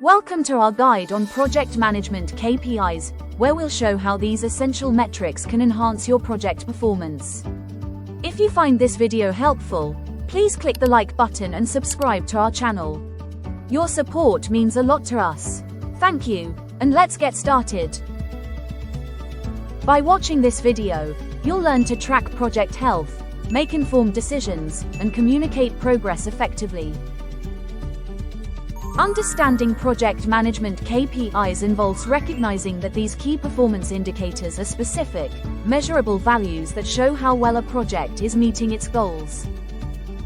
Welcome to our guide on project management KPIs, where we'll show how these essential metrics can enhance your project performance. If you find this video helpful, please click the like button and subscribe to our channel. Your support means a lot to us. Thank you, and let's get started. By watching this video, you'll learn to track project health, make informed decisions, and communicate progress effectively. Understanding project management KPIs involves recognizing that these key performance indicators are specific, measurable values that show how well a project is meeting its goals.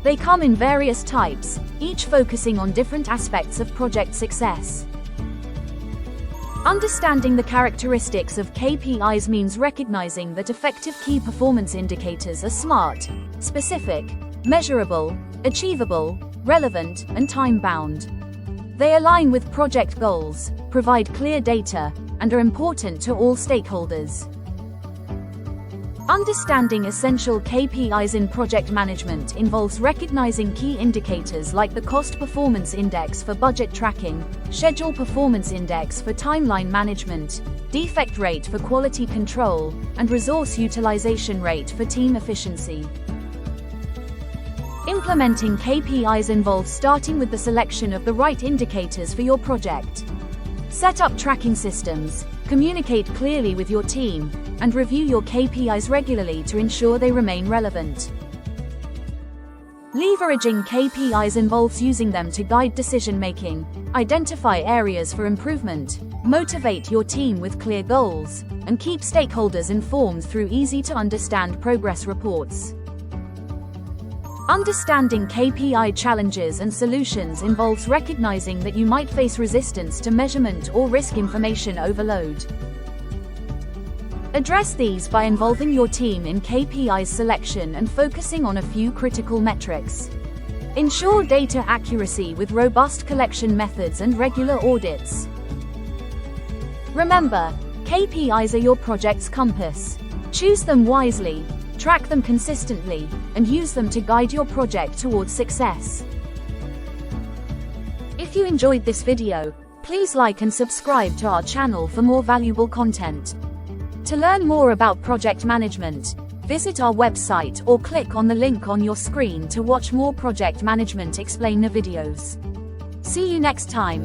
They come in various types, each focusing on different aspects of project success. Understanding the characteristics of KPIs means recognizing that effective key performance indicators are SMART, specific, measurable, achievable, relevant, and time-bound. They align with project goals, provide clear data, and are important to all stakeholders. Understanding essential KPIs in project management involves recognizing key indicators like the Cost Performance Index for budget tracking, Schedule Performance Index for timeline management, Defect Rate for quality control, and Resource Utilization Rate for team efficiency. Implementing KPIs involves starting with the selection of the right indicators for your project. Set up tracking systems, communicate clearly with your team, and review your KPIs regularly to ensure they remain relevant. Leveraging KPIs involves using them to guide decision-making, identify areas for improvement, motivate your team with clear goals, and keep stakeholders informed through easy-to-understand progress reports. Understanding KPI challenges and solutions involves recognizing that you might face resistance to measurement or risk information overload. Address these by involving your team in KPIs selection and focusing on a few critical metrics. Ensure data accuracy with robust collection methods and regular audits. Remember, KPIs are your project's compass. Choose them wisely, track them consistently, and use them to guide your project towards success. If you enjoyed this video, please like and subscribe to our channel for more valuable content. To learn more about project management, visit our website or click on the link on your screen to watch more project management explainer videos. See you next time.